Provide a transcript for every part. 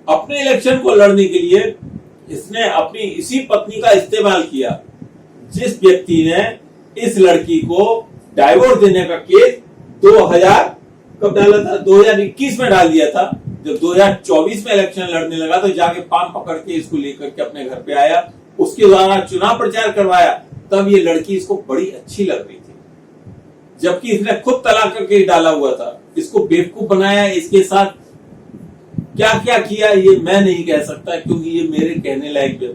अपने इलेक्शन को लड़ने के लिए इसने अपनी इसी पत्नी का इस्तेमाल किया, जिस व्यक्ति ने इस लड़की को डाइवोर्स देने का केस 2000 कब डाला था, 2021 में डाल दिया था। जब 2024 में इलेक्शन लड़ने लगा तो जाके पाम पकड़ के इसको लेकर के अपने घर पे आया, उसके द्वारा चुनाव प्रचार करवाया। तब ये लड़की इसको बड़ी अच्छी लग रही थी, जबकि इसने खुद तलाक का केस डाला हुआ था। इसको बेवकूफ बनाया, इसके साथ क्या क्या किया ये मैं नहीं कह सकता, क्योंकि ये मेरे कहने लायक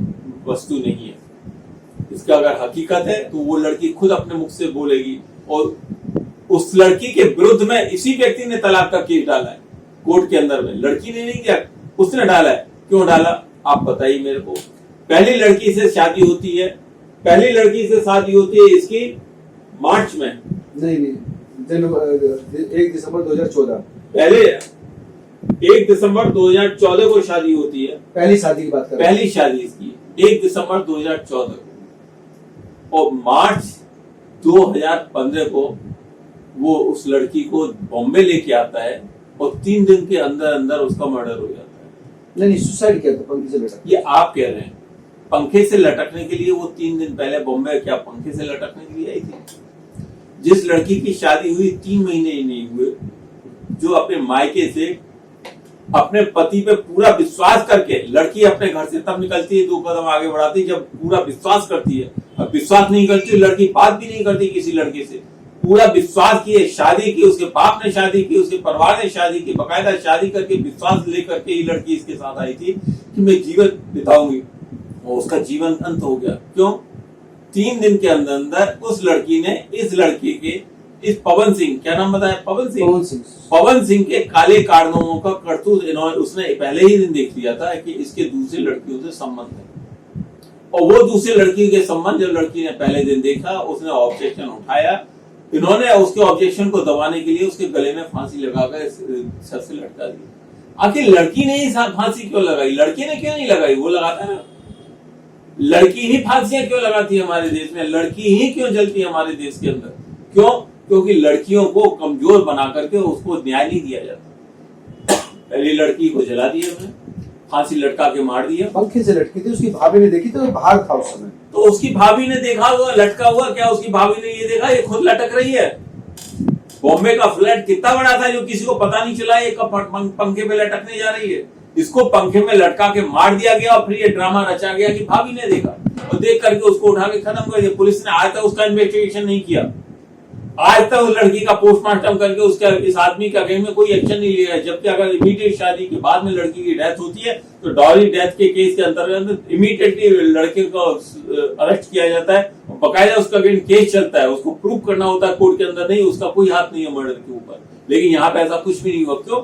वस्तु नहीं है। इसका अगर हकीकत है तो वो लड़की खुद अपने मुख से बोलेगी। और उस लड़की के विरुद्ध में इसी व्यक्ति ने तलाक का केस डाला है कोर्ट के अंदर में। लड़की ने नहीं किया, उसने डाला है। क्यों डाला आप बताइए मेरे को। पहली लड़की से शादी होती है, पहली लड़की से शादी होती है इसकी मार्च में, नहीं 1 दिसंबर 2014, पहले 1 दिसंबर 2014 को शादी होती है। पहली शादी की बात कर, पहली शादी इसकी 1 दिसंबर 2014 को, और मार्च 2015 को वो उस लड़की को बॉम्बे लेके आता है और 3 दिन के अंदर अंदर उसका मर्डर हो जाता है। नहीं सुसाइड किया था पंखे से लटक। ये आप कह रहे हैं पंखे से लटकने के लिए वो 3 दिन पहले बॉम्बे क्या पंखे से लटकने के लिए आई थी? जिस लड़की की शादी हुई 3 महीने ही नहीं हुए, जो अपने मायके से अपने पति पे पूरा विश्वास करके, लड़की अपने घर से तब निकलती है 2 कदम आगे बढ़ाती है जब पूरा विश्वास करती है। अब विश्वास नहीं करती लड़की, बात भी नहीं करती किसी लड़के से। पूरा विश्वास किए, शादी की, उसके बाप ने शादी की, उसके परिवार ने शादी की, बकायदा शादी करके विश्वास लेकर के ये लड़की इसके साथ आई थी कि मैं जीवन बिताऊंगी, और उसका जीवन अंत हो गया। क्यों? 3 दिन के अंदर अंदर उस लड़की ने इस लड़के के, इस पवन सिंह, क्या नाम बताया? पवन सिंह के काले कारनामों का करतूत उसने पहले ही दिन देख लिया था कि इसके दूसरी लड़कियों से संबंध है। और वो दूसरी लड़की के संबंध जब लड़की ने पहले दिन देखा, उसने ऑब्जेक्शन उठाया। इन्होंने उसके ऑब्जेक्शन को दबाने के लिए उसके गले में फांसी लगाकर सर से लटका दी। आखिर लड़की ने ही फांसी क्यों लगाई? लड़की ने क्यों नहीं लगाई? वो लगाता है ना। लड़की ही फांसियां क्यों लगाती है हमारे देश में? लड़की ही क्यों जलती है हमारे देश के अंदर? क्यों? क्योंकि लड़कियों को कमजोर बना करके उसको न्याय नहीं दिया जाता। पहली लड़की को जला दिया उन्होंने, फांसी लटका के मार दिया। पंखे से लटकी थी, उसकी भाभी ने देखी तो बाहर था उस समय। तो उसकी भाभी ने देखा हुआ लटका हुआ, क्या उसकी भाभी ने ये देखा ये खुद लटक रही है? बॉम्बे का फ्लैट कितना बड़ा था जो किसी को पता नहीं चला ये कब पंखे पे लटकने जा रही है। इसको पंखे में लटका के मार दिया गया और फिर ये ड्रामा रचा गया कि भाभी ने देखा, और देख करके उसको उठा के खत्म कर दिया। पुलिस ने आज तक उसका इन्वेस्टिगेशन नहीं किया, आज तक उस लड़की का पोस्टमार्टम करके उसके इस आदमी के अगेंस्ट में कोई एक्शन नहीं लिया है। जबकि अगर इमीडिएट शादी के बाद में लड़की की डेथ होती है तो डॉली डेथ के केस के अंतर्गत इमीडिएटली लड़के को अरेस्ट किया जाता है, बकायदा उसका अगेंस्ट केस चलता है। उसको प्रूव करना होता है कोर्ट के अंदर, नहीं उसका कोई हाथ नहीं है मर्डर के ऊपर। लेकिन यहाँ पे ऐसा कुछ भी नहीं हुआ। क्यों?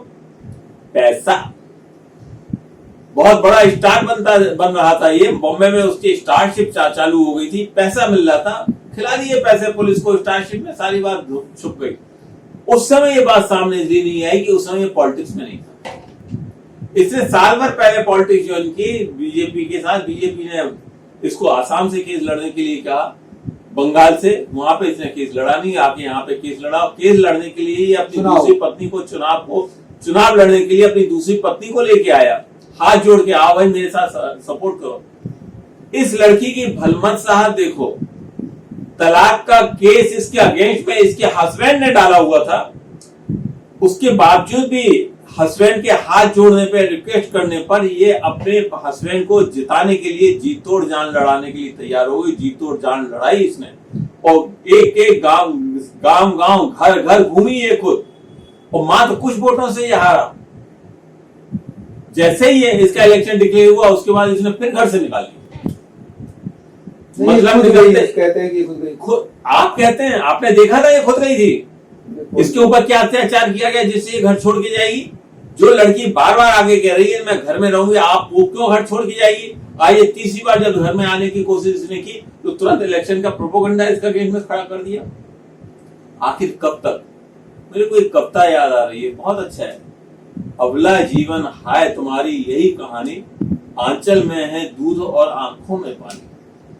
पैसा। बहुत बड़ा स्टार बन रहा था ये, बॉम्बे में उसकी स्टारशिप चालू हो गई थी, पैसा मिल रहा था, खिला दिए पैसे पुलिस को स्टारशिप में, सारी बात छुप गई। उस समय ये बात सामने इसलिए नहीं आई कि उस समय पॉलिटिक्स में नहीं था। इससे साल भर पहले पॉलिटिक्स ज्वाइन की बीजेपी के साथ। बीजेपी ने इसको आसाम से केस लड़ने के लिए कहा, बंगाल से, वहां पे इसने केस लड़ा नहीं, आके यहाँ पे केस लड़ा। केस लड़ने के लिए अपनी दूसरी पत्नी को चुनाव लड़ने के लिए अपनी दूसरी पत्नी को लेके आया, हाथ जोड़ के, आओ भाई मेरे साथ सपोर्ट करो। इस लड़की की भलमत साहब देखो, तलाक का केस इसके अगेंस्ट में इसके हस्बैंड ने डाला हुआ था, उसके बावजूद भी हस्बैंड के हाथ जोड़ने पे, रिक्वेस्ट करने पर ये अपने हस्बैंड को जिताने के लिए जी तोड़ जान लड़ाने के लिए तैयार हो गई। जी तोड़ जान लड़ाई इसने, और एक एक गांव घर घर घूमी ये खुद, और मात्र कुछ वोटों से ये हारा। जैसे ही इसका इलेक्शन डिक्लेयर हुआ उसके बाद इसने फिर घर से निकाल लिया। मतलब कहते हैं कि खुद आप कहते हैं, आपने देखा था ये खुद गई थी। इसके ऊपर क्या अत्याचार किया गया जिससे ये घर छोड़ के जाएगी? जो लड़की बार बार आगे कह रही है मैं घर में रहूंगी, आप वो क्यों घर छोड़ के जाएगी? आज ये तीसरी बार जब घर में आने की कोशिश इसने की तो तुरंत इलेक्शन का प्रोपोगंडा इसका गेम में खड़ा कर दिया। आखिर कब तक? मेरे को एक कविता याद आ रही है, बहुत अच्छा है। अबला जीवन हाय तुम्हारी यही कहानी, आंचल में है दूध और आंखों में पानी।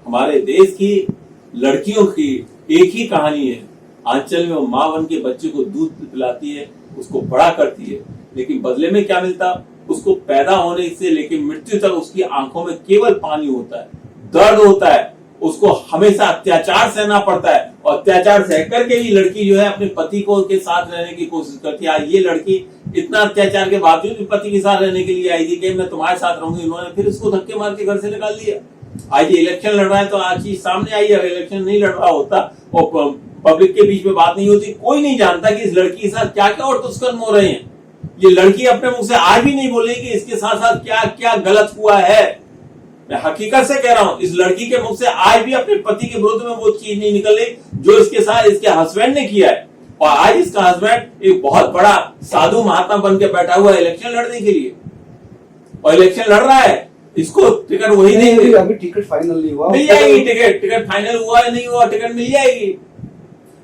हमारे देश की लड़कियों की एक ही कहानी है, आंचल में वो माँ बन के बच्चे को दूध पिलाती है, उसको बड़ा करती है, लेकिन बदले में क्या मिलता? उसको पैदा होने से लेकर मृत्यु तक उसकी आंखों में केवल पानी होता है, दर्द होता है, उसको हमेशा अत्याचार सहना पड़ता है, और अत्याचार सह करके भी लड़की जो है अपने पति को के साथ रहने की कोशिश करती है। आज ये लड़की इतना अत्याचार के बावजूद भी पति के साथ रहने के लिए आई थी कि मैं तुम्हारे साथ रहूंगी, इन्होंने फिर इसको धक्के मार के घर से निकाल दिया। आज ये इलेक्शन लड़ रहा है तो आज चीज सामने आई है। इलेक्शन नहीं लड़ रहा होता और पब्लिक के बीच में बात नहीं होती, कोई नहीं जानता कि इस लड़की के साथ क्या क्या और दुष्कर्म हो रहे हैं। ये लड़की अपने मुंह से आज भी नहीं बोले कि इसके साथ साथ क्या क्या गलत हुआ है। मैं हकीकत से कह रहा हूं, इस लड़की के मुख से आज भी अपने पति के विरुद्ध में वो चीज नहीं निकल रही जो इसके साथ इसके हस्बैंड ने किया है। और आज इसका हस्बैंड एक बहुत बड़ा साधु महात्मा बन के बैठा हुआ है इलेक्शन लड़ने के लिए, और इलेक्शन लड़ रहा है। इसको टिकट वही नहीं, अभी टिकट फाइनल नहीं हुआ, मिल जाएगी टिकट फाइनल हुआ है नहीं हुआ, टिकट मिल जाएगी।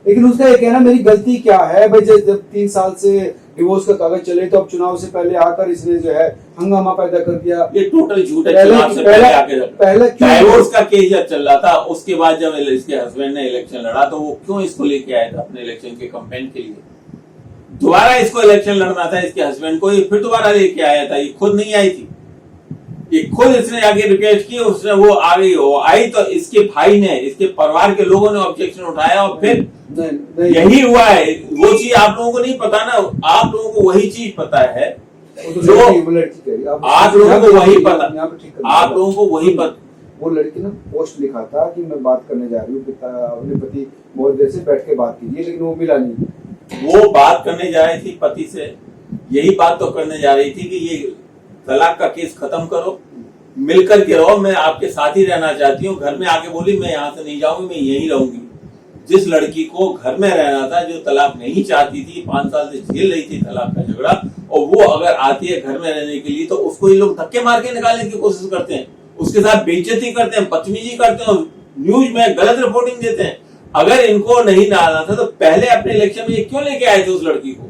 लेकिन उसका ये कहना मेरी गलती क्या है भाई, जब 3 साल से डिवोर्स का कागज चले तो अब चुनाव से पहले आकर इसने जो है हंगामा पैदा कर दिया। ये टोटल झूठ है। चुनाव से पहले आके डाइवोर्स का केस जब चल रहा था उसके बाद जब इसके हस्बैंड ने इलेक्शन लड़ा तो वो क्यों इसको लेके आया था अपने इलेक्शन के कैंपेन के लिए। दोबारा इसको इलेक्शन लड़ना था इसके हस्बैंड को, ये फिर दोबारा लेके आया था। ये खुद नहीं आई थी, ये खुद इसने आगे रिक्वेस्ट की, उसने वो आ गई। वो आई तो इसके भाई ने, इसके परिवार के लोगों ने ऑब्जेक्शन उठाया और फिर यही हुआ है। वो चीज आप लोगों को नहीं पता ना, आप लोगों को वही चीज पता है जो आप लोगों को वही पता, आप लोगों को वही पता। वो लड़की ने पोस्ट लिखा था कि मैं बात करने जा रही हूँ, अपने पति बहुत देर से बैठ के बात कीजिए, लेकिन वो मिला नहीं। वो बात करने जा रही थी पति से, यही बात तो करने जा रही थी कि ये तलाक का केस खत्म करो, मिलकर के रहो, मैं आपके साथ ही रहना चाहती हूँ। घर में आके बोली मैं यहाँ से नहीं जाऊंगी, मैं यहीं रहूंगी। जिस लड़की को घर में रहना था, जो तलाक नहीं चाहती थी, 5 साल से झेल रही थी तलाक का झगड़ा, और वो अगर आती है घर में रहने के लिए तो उसको ये लोग धक्के मार के निकालने की कोशिश करते हैं, उसके साथ बेइज्जती करते हैं, बदतमीजी करते हैं, न्यूज में गलत रिपोर्टिंग देते हैं। अगर इनको नहीं डालना था तो पहले अपने इलेक्शन में ये क्यों लेके आए थे उस लड़की को।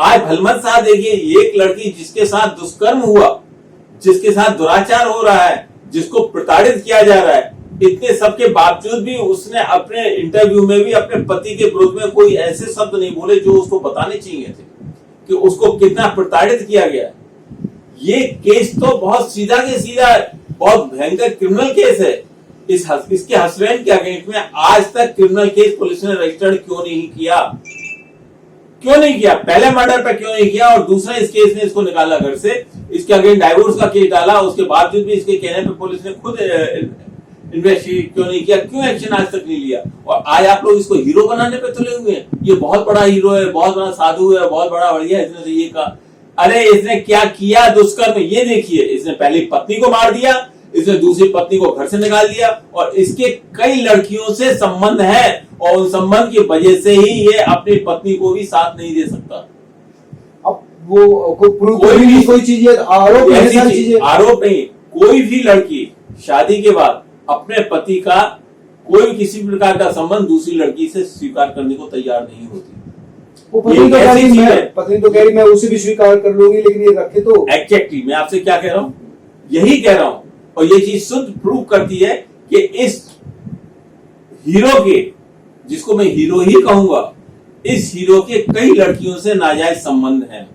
आज भलमत साहब देखिए, एक लड़की जिसके साथ दुष्कर्म हुआ, जिसके साथ दुराचार हो रहा है, जिसको प्रताड़ित किया जा रहा है, इतने सब के बावजूद भी उसने अपने इंटरव्यू में भी अपने पति के विरुद्ध में कोई ऐसे शब्द नहीं बोले जो उसको बताने चाहिए थे कि उसको कितना प्रताड़ित किया गया है। ये केस तो बहुत सीधा के सीधा बहुत भयंकर क्रिमिनल केस है। इसके हस्बैंड के अगेंस्ट में आज तक क्रिमिनल केस पुलिस ने रजिस्टर्ड क्यों नहीं किया? क्यों नहीं किया? पहले मर्डर पे क्यों नहीं किया? और दूसरा इस केस ने इसको निकाला घर से, इसके अगेंस्ट डाइवोर्स का केस डाला, उसके बावजूद भी इसके कहने पे पुलिस ने खुद इन्वेस्टिगेट क्यों नहीं किया? क्यों एक्शन आज तक नहीं लिया? और आज आप लोग इसको हीरो बनाने पे तुले हुए हैं, ये बहुत बड़ा हीरो है, बहुत बड़ा साधु है, बहुत बड़ा बढ़िया, इसने तो ये कहा। अरे इसने क्या किया दुष्कर्म, ये देखिए। इसने पहली पत्नी को मार दिया, इसने दूसरी पत्नी को घर से निकाल दिया, और इसके कई लड़कियों से संबंध है, और उन संबंध की वजह से ही ये अपनी पत्नी को भी साथ नहीं दे सकता। अब वो कोई चीज आरोप नहीं। कोई भी लड़की शादी के बाद अपने पति का कोई भी किसी प्रकार का संबंध दूसरी लड़की से स्वीकार करने को तैयार नहीं होती। वो पत्नी तो कह रही मैं उसे भी स्वीकार कर लूंगी, लेकिन ये रखे तो। एग्जैक्टली, मैं आपसे क्या कह रहा हूँ, यही कह रहा हूं। और ये चीज शुद्ध प्रूव करती है कि इस हीरो के, जिसको मैं हीरो ही कहूंगा, इस हीरो के कई लड़कियों से नाजायज संबंध हैं।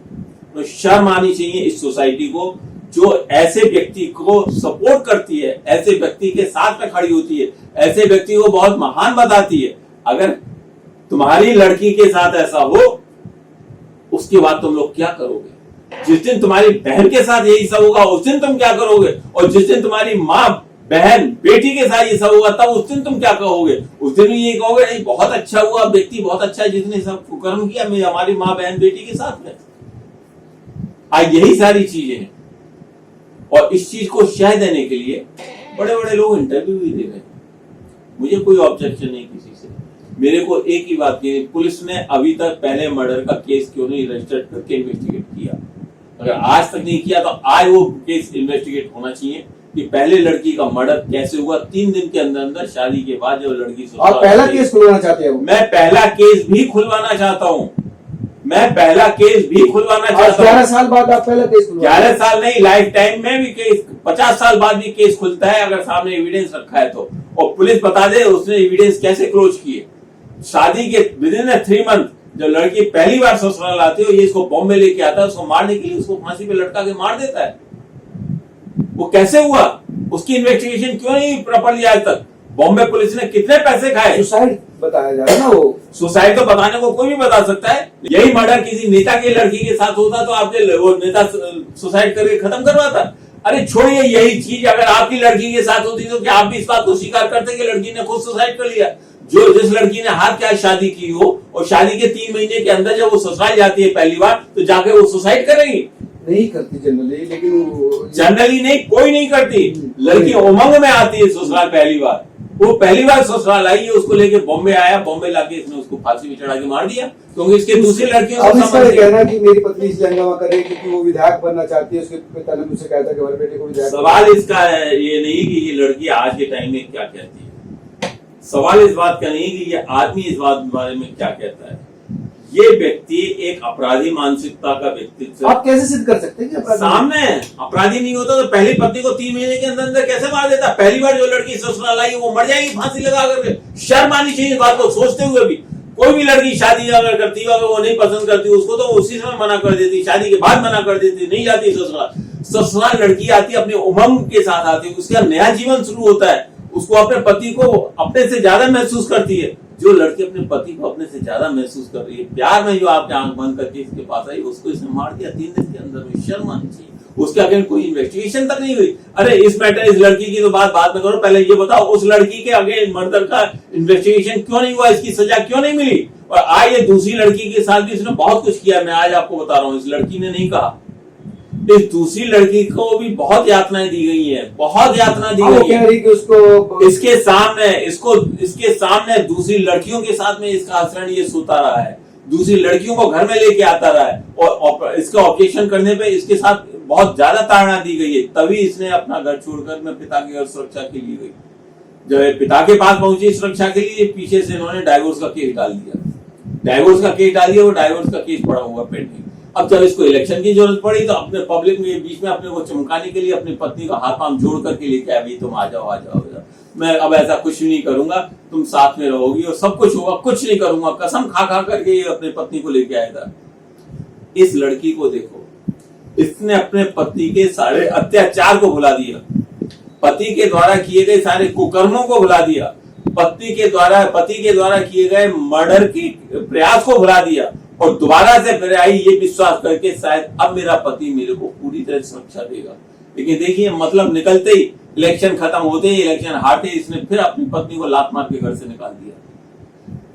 तो शर्म आनी चाहिए इस सोसाइटी को, जो ऐसे व्यक्ति को सपोर्ट करती है, ऐसे व्यक्ति के साथ में खड़ी होती है, ऐसे व्यक्ति को बहुत महान बताती है। अगर तुम्हारी लड़की के साथ ऐसा हो, उसके बाद तुम लोग क्या करोगे? जिस दिन तुम्हारी बहन के साथ यही सब होगा, उस दिन तुम क्या करोगे? और जिस दिन तुम्हारी माँ, बहन, बेटी के साथ ये सब होगा, तब उस दिन तुम क्या कहोगे? उस दिन भी ये कहोगे नहीं बहुत अच्छा हुआ, व्यक्ति बहुत अच्छा है जिसने सब कर्म किया, मैं हमारी माँ, बहन, बेटी के साथ में। आज यही सारी चीजें हैं, और इस चीज को शह देने के लिए बड़े बड़े लोग इंटरव्यू भी दे रहे हैं। मुझे कोई ऑब्जेक्शन नहीं किसी से। मेरे को एक ही बात की, पुलिस ने अभी तक पहले मर्डर का केस क्यों नहीं रजिस्टर्ड करके इन्वेस्टिगेट किया? अगर आज तक नहीं किया तो आज वो केस इन्वेस्टिगेट होना चाहिए कि पहले लड़की का मर्डर कैसे हुआ। 3 दिन के अंदर अंदर शादी के बाद जब लड़की आप पहला केस खुलवाना चाहते हैं? मैं पहला केस भी खुलवाना चाहता हूँ, मैं पहला केस भी खुलवाना चाहता हूँ। 11 साल बाद आप पहला केस खुलवाना? 11 साल नहीं, लाइफ टाइम में भी केस, 50 साल बाद भी केस खुलता है अगर सामने एविडेंस रखा है तो। और पुलिस बता दे उसने एविडेंस कैसे क्लोज किए। शादी के विदिन 3 मंथ जब लड़की पहली बार ससुराल आती है, ये इसको बॉम्बे लेके आता है, उसको मारने के लिए उसको फांसी पे लटका के मार देता है। वो कैसे हुआ? उसकी इन्वेस्टिगेशन क्यों नहीं प्रॉपरली आज तक? बॉम्बे पुलिस ने कितने पैसे खाए? सुसाइड बताया जा रहा है ना वो। सुसाइड तो बताने को कोई भी बता सकता है। यही मर्डर किसी नेता की लड़की के साथ होता तो आपके वो नेता सुसाइड करके खत्म करवाता। अरे छोड़िए, यही चीज अगर आपकी लड़की के साथ होती तो क्या आप भी इस बात को स्वीकार करते कि लड़की ने खुद सुसाइड कर लिया? जो जिस लड़की ने हाथ क्या शादी की हो और शादी के 3 महीने के अंदर जब वो ससुराल जाती है पहली बार, तो जाके वो सुसाइड करेगी? नहीं करती जनरली, लेकिन जनरली नहीं, कोई नहीं करती। लड़की उमंग में आती है ससुराल पहली बार। वो पहली बार ससुराल आई है, उसको लेके बॉम्बे आया, बॉम्बे लाके इसने उसको फांसी पे चढ़ा के मार दिया क्योंकि इसके दूसरी लड़कियों अब इसका ये कहना है कि मेरी पत्नी इसलिए हंगामा कर रही है क्योंकि वो विधायक बनना चाहती है। उसके पिता ने मुझसे कहा था कि हमारे बेटे को विधायक। सवाल इसका है ये नहीं कि ये लड़की आज के टाइम में क्या कहती है, सवाल इस बात का नहीं कि ये आदमी इस बात के बारे में क्या कहता है। ये व्यक्ति एक अपराधी मानसिकता का व्यक्तित्व। आप कैसे सिद्ध कर सकते हैं कि अपराधी? सामने अपराधी नहीं होता तो पहली पत्नी को 3 महीने के अंदर अंदर कैसे मार देता? पहली बार जो लड़की ससुराल आई वो मर जाएगी फांसी लगा करके। शर्म आनी चाहिए इस बात को सोचते हुए भी। कोई भी लड़की शादी अगर करती है, अगर वो नहीं पसंद करती उसको तो उसी समय मना कर देती, शादी के बाद मना कर देती, नहीं जाती ससुराल। ससुराल लड़की आती है अपने उमंग के साथ आती है, उसका नया जीवन शुरू होता है, उसको अपने पति को अपने से ज्यादा महसूस करती है। जो लड़की अपने पति को अपने से ज्यादा महसूस कर रही है, प्यार में जो आपके आंख बंद करके इसके पास आई, उसको इसने मार दिया 3 दिन के अंदर में। शर्म आनी चाहिए। उसके आगे कोई इन्वेस्टिगेशन तक नहीं हुई। अरे इस मैटर इस लड़की की तो बात में करो, पहले ये बताओ उस लड़की के आगे मर्डर का इन्वेस्टिगेशन क्यों नहीं हुआ? इसकी सजा क्यों नहीं मिली? और आज ये दूसरी लड़की के साथ भी इसने बहुत कुछ किया। मैं आज आपको बता रहा हूँ, इस लड़की ने नहीं कहा, इस दूसरी लड़की को भी बहुत यातनाएं दी गई हैं, बहुत यातना दी गई है। उसको इसके सामने दूसरी लड़कियों के साथ में इसका आचरण ये सोता रहा है, दूसरी लड़कियों को घर में लेके आता रहा है और इसका ऑपरेशन करने पे इसके साथ बहुत ज्यादा ताड़ना दी गई है। तभी इसने अपना घर छोड़कर मैं पिता के घर सुरक्षा के लिए गई। जब पिता के पास पहुंची सुरक्षा के लिए, पीछे से इन्होंने डाइवोर्स का केस डाल दिया। डाइवोर्स का केस डाल दिया, वो डाइवोर्स का केस पड़ा हुआ पेंडिंग। अब जब इसको इलेक्शन की जरूरत पड़ी तो अपने पब्लिक में बीच में अपने को चमकाने के लिए अपनी पत्नी का हाथ पांव जोड़ करके लेके आया, भाई तुम आ जाओ आ जाओ, मैं अब ऐसा कुछ नहीं करूंगा, तुम साथ में रहोगी और सब कुछ होगा, कुछ नहीं करूंगा, कसम खा खा करके ये अपनी पत्नी को लेके आया था। इस लड़की को देखो, इसने अपने पति के सारे अत्याचार को भुला दिया, पति के द्वारा किए गए सारे कुकर्मों को भुला दिया, पति के द्वारा किए गए मर्डर के प्रयास को भुला दिया और दोबारा से फिर आई ये विश्वास करके शायद अब मेरा पति मेरे को पूरी तरह सुरक्षा देगा। लेकिन देखिए, मतलब निकलते ही, इलेक्शन खत्म होते ही, इलेक्शन हारते ही इसने फिर अपनी पत्नी को लात मार के घर से निकाल दिया।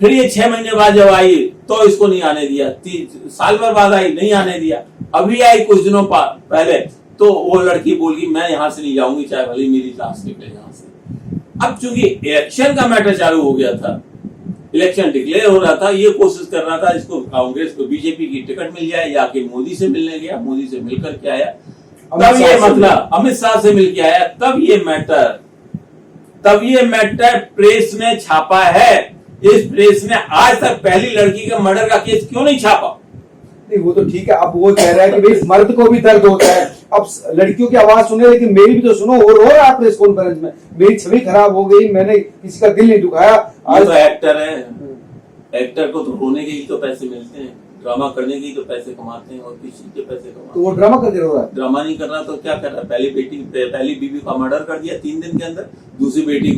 फिर ये 6 महीने बाद जब आई तो इसको नहीं आने दिया, 3 साल भर बाद आई नहीं आने दिया, अभी आई कुछ दिनों पहले तो वो लड़की बोल गई मैं यहां से नहीं जाऊंगी, चाहे भले मेरी लाश निकले यहां से। अब चूंकि इलेक्शन का मैटर चालू हो गया था, इलेक्शन डिक्लेयर हो रहा था, ये कोशिश कर रहा था इसको कांग्रेस को बीजेपी की टिकट मिल जाए, या कि मोदी से मिलने गया, मोदी से मिलकर के आया, तब ये मतलब अमित शाह से मिल के आया, तब ये मैटर प्रेस ने छापा है। इस प्रेस ने आज तक पहली लड़की के मर्डर का केस क्यों नहीं छापा? नहीं, वो तो ठीक है। अब वो कह रहा है कि भाई मर्द को भी दर्द होता है, अब लड़कियों की आवाज सुने, लेकिन मेरी भी तो सुनो। वो रो रहा है प्रेस कॉन्फ्रेंस में, मेरी छवि खराब हो गई, मैंने किसी का दिल नहीं दुखाया। आज तो एक्टर है, एक्टर को तो रोने के ही तो पैसे मिलते हैं, ड्रामा करने के ही तो पैसे कमाते हैं और किस चीज के पैसे कमाते तो वो ड्रामा करके रो रहा है। ड्रामा नहीं कर रहा तो क्या कर रहा है? पहली बीवी का मर्डर कर दिया 3 दिन के अंदर, दूसरी बीवी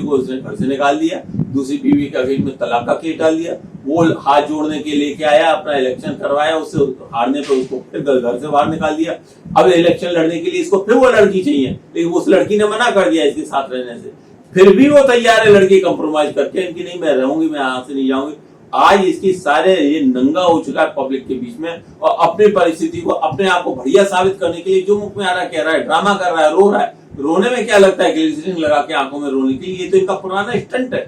को उसने घर से निकाल दिया, दूसरी बीवी का केस में तलाक का केस डाल दिया, वो हाथ जोड़ने के लेके आया, अपना इलेक्शन करवाया, उससे हारने पर उसको फिर घर से बाहर निकाल दिया। अब इलेक्शन लड़ने के लिए इसको फिर वो लड़की चाहिए, लेकिन उस लड़की ने मना कर दिया इसके साथ रहने से, फिर भी वो तैयार है लड़की कंप्रोमाइज करके, इनकी नहीं मैं रहूंगी, मैं यहाँ से नहीं जाऊंगी। आज इसकी सारे ये नंगा हो चुका है पब्लिक के बीच में और अपनी परिस्थिति को, अपने आप को बढ़िया साबित करने के लिए जो मुख में आ रहा है कह रहा है, ड्रामा कर रहा है, रो रहा है। रोने में क्या लगता है? ग्लिसरीन लगा के आंखों में रोने के लिए, ये तो इनका पुराना स्टंट है।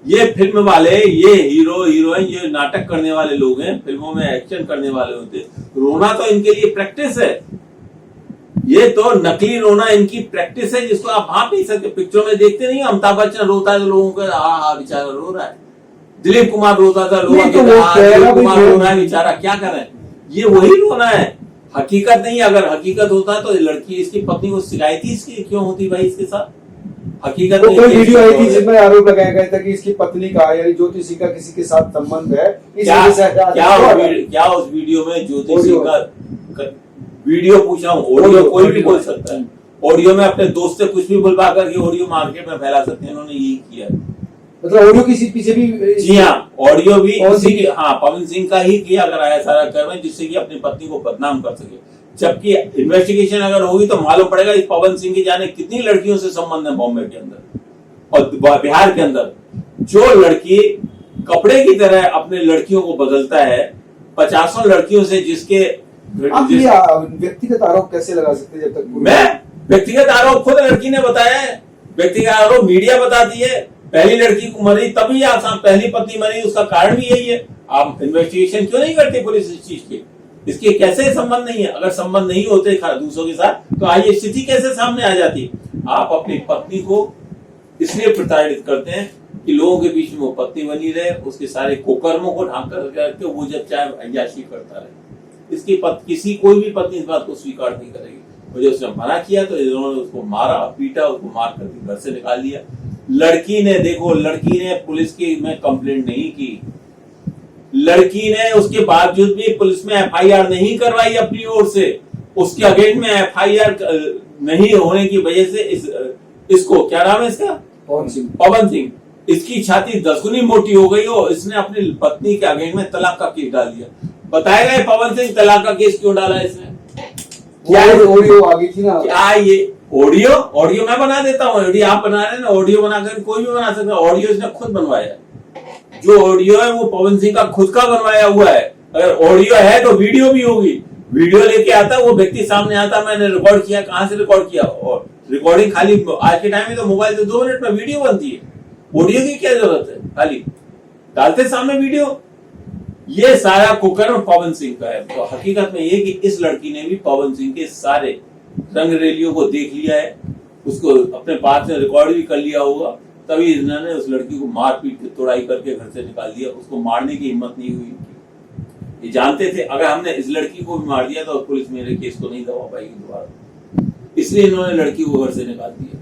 ये फिल्म वाले, ये हीरो हीरोइन, ये नाटक करने वाले लोग हैं, फिल्मों में एक्शन करने वाले होते हैं, रोना तो इनके लिए प्रैक्टिस है। ये तो नकली रोना इनकी प्रैक्टिस है, जिसको आप भाप नहीं सकते। पिक्चरों में देखते नहीं, अमिताभ बच्चन रोता है तो लोगों को हाँ बेचारा रो रहा है, दिलीप कुमार रोता था, लोग दिलीप कुमार रो रहा है बेचारा, क्या कर रहे हैं? ये वही रोना है, हकीकत नहीं। अगर हकीकत होता तो लड़की इसकी पत्नी को शिकायत ही इसकी क्यों होती भाई इसके साथ? हकीकत वो में कोई ये वीडियो आई थी चीज़ जिसमें आरोप लगाया गया था कि इसकी पत्नी का यानी ज्योतिषी का किसी के साथ संबंध है, इस क्या वजह से क्या उस वीडियो में ज्योतिषी का वीडियो पूछा हूँ, ऑडियो कोई भी बोल सकता है। ऑडियो में अपने दोस्त से कुछ भी बुलवा करके ऑडियो मार्केट में फैला सकते हैं, इन्होंने यही किया है। मतलब ऑडियो किसी पीछे भी, जी हाँ, ऑडियो भी इसी के, हाँ, पवन सिंह का ही किया कराया सारा कर्म, जिससे कि अपनी पत्नी को बदनाम कर सके। जबकि इन्वेस्टिगेशन अगर होगी तो मालूम पड़ेगा इस पवन सिंह की जाने कितनी लड़कियों से संबंध है बॉम्बे के अंदर और बिहार के अंदर। जो लड़की कपड़े की तरह अपने लड़कियों को बदलता है 50 लड़कियों से, जिसके आप ये व्यक्तिगत आरोप कैसे लगा सकते हैं? जब तक मैं व्यक्तिगत आरोप खुद लड़की ने बताया है, व्यक्तिगत आरोप मीडिया बताती है। पहली लड़की को मरी तभी आसान, पहली पत्नी मरी, उसका कारण भी यही है। आप इन्वेस्टिगेशन क्यों नहीं करते पुलिस इस चीज की? इसके कैसे संबंध नहीं है? अगर संबंध नहीं होते दूसरों के साथ तो आज ये स्थिति कैसे सामने आ जाती? आप अपनी पत्नी को इसलिए प्रताड़ित करते हैं कि लोगों के बीच में वो पत्नी बनी रहे, उसके सारे कुकर्मों को ढांक करके वो जब चाहे अय्याशी करता रहे। इसकी किसी कोई भी पत्नी इस बात को स्वीकार नहीं करेगी। मुझे उसने मना किया तो इन्होंने उसको मारा, पीटा, उसको मार करके घर से निकाल दिया। लड़की ने, देखो, लड़की ने पुलिस की में कंप्लेंट नहीं की, लड़की ने उसके बावजूद भी पुलिस में एफआईआर नहीं करवाई अपनी ओर से। उसके अगेंस्ट में एफआईआर नहीं होने की वजह से इसको क्या नाम है इसका, पवन सिंह, इसकी छाती 10 गुनी मोटी हो गई हो। इसने अपनी पत्नी के अगेंस्ट में तलाक का केस डाल दिया। बताएगा ये पवन सिंह तलाक का केस क्यों डाला इसने? क्या ऑडियो आ गई थी ना? क्या ये ऑडियो मैं बना देता हूँ, ऑडियो आप बना रहे हैं ना, ऑडियो बनाकर कोई भी बना सकता है। ऑडियो इसने खुद बनवाया, जो ऑडियो है वो पवन सिंह का खुद का बनवाया हुआ है। अगर ऑडियो है तो वीडियो भी होगी। वीडियो लेके आता वो व्यक्ति सामने आता, मैंने रिकॉर्ड किया, कहां से रिकॉर्ड किया? और रिकॉर्डिंग खाली आज के टाइम में तो मोबाइल से 2 मिनट में वीडियो बनती है, ऑडियो की क्या जरूरत है? खाली डालते सामने वीडियो। ये सारा कुकर्म पवन सिंह का है। तो हकीकत में ये कि इस लड़की ने भी पवन सिंह के सारे रंग रैलियों को देख लिया है, उसको अपने पास में रिकॉर्ड भी कर लिया होगा, तभी इन्होंने उस लड़की को मार पीट के तोड़ाई करके घर से निकाल दिया। उसको मारने की हिम्मत नहीं हुई इनकी। ये जानते थे अगर हमने इस लड़की को भी मार दिया तो पुलिस मेरे केस को नहीं दबा पाएगी दोबारा, इसलिए इन्होंने लड़की को घर से निकाल दिया।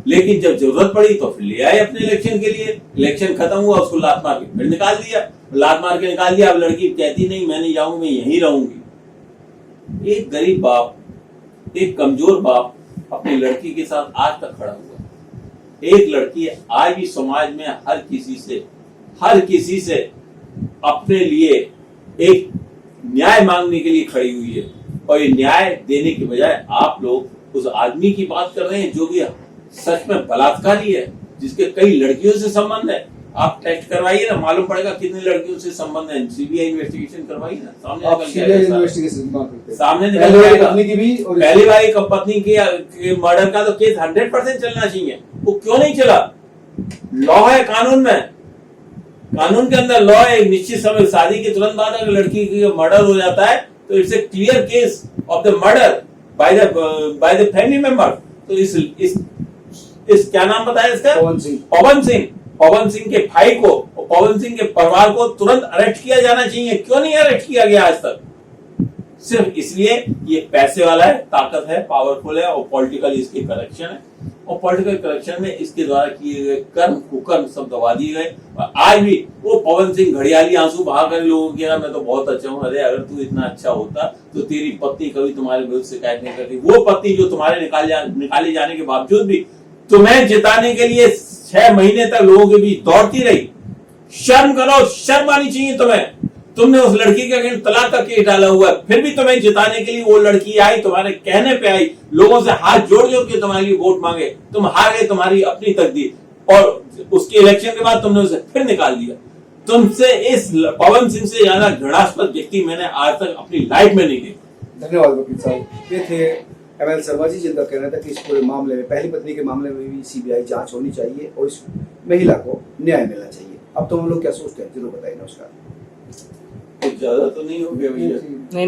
लेकिन जब जरूरत पड़ी तो फिर ले आए अपने इलेक्शन के लिए। इलेक्शन खत्म हुआ, उसको लात मार के फिर निकाल दिया, लात मार के निकाल दिया। अब लड़की कहती नहीं मैं नहीं जाऊंगी, मैं यहीं रहूंगी। एक गरीब बाप, एक कमजोर बाप अपनी लड़की के साथ आज तक खड़ा हुआ। एक लड़की आज भी समाज में हर किसी से अपने लिए एक न्याय मांगने के लिए खड़ी हुई है। और ये न्याय देने के बजाय आप लोग उस आदमी की बात कर रहे हैं जो कि सच में बलात्कारी है, जिसके कई लड़कियों से संबंध है। आप टेस्ट करवाइए ना, मालूम पड़ेगा कितनी लड़कियों से संबंध है। सीबीआई इन्वेस्टिगेशन करवाइए ना, सामने निकल जाएगा। पहली वाली पत्नी के मर्डर का तो केस 100% चलना चाहिए। वो क्यों नहीं चला? लॉ है कानून में, कानून के अंदर लॉ है। एक निश्चित समय शादी के तुरंत बाद अगर लड़की का मर्डर हो जाता है तो it's a clear case of the murder by the family member. तो इस क्या नाम बताया इसका? पवन सिंह के भाई को और पवन सिंह के परिवार को तुरंत अरेस्ट किया जाना चाहिए। क्यों नहीं अरेस्ट किया गया आज तक? सिर्फ इसलिए ये पैसे वाला है, ताकत है, पावरफुल है और पॉलिटिकल इसके करेक्शन है। और पॉलिटिकल करेक्शन में इसके द्वारा किए गए कर्म कुकर्म सब दबा दिए गए। और आज भी वो पवन सिंह घड़ियाली आंसू बहाकर लोगों के मैं तो बहुत अच्छा हूँ, अरे अगर तू इतना अच्छा होता तो तेरी पत्नी कभी तुम्हारे विरुद्ध शिकायत नहीं करती। वो पत्नी जो तुम्हारे निकाले जाने के बावजूद भी तुम्हें जिताने के लिए 6 महीने तक लोगों के बीच दौड़ती रही। शर्म करो, शर्म आनी चाहिए तुम्हें। तुमने उस लड़की के अगेंस्ट तलाक का केस डाला हुआ है, फिर भी तुम्हें जिताने के लिए वो लड़की आई, तुम्हारे कहने पे आई, लोगों से हाथ जोड़ जोड़ के तुम्हारे लिए वोट मांगे, तुम हार गए, तुम्हारी अपनी तकदीर। और उसके इलेक्शन के बाद तुमने उसे फिर निकाल दिया। तुमसे इस पवन सिंह से ज्यादा घृणास्पद व्यक्ति मैंने आज तक अपनी लाइफ में नहीं देखा। धन्यवाद वकील साहब। ये थे ML शर्मा जी, जिनका कहना था कि इस पूरे मामले में, पहली पत्नी के मामले में भी सीबीआई जांच होनी चाहिए और इस महिला को न्याय मिलना चाहिए। अब तो हम लोग क्या सोचते हैं जरूर बताइए। नमस्कार। कुछ ज्यादा तो नहीं हो गया भैया?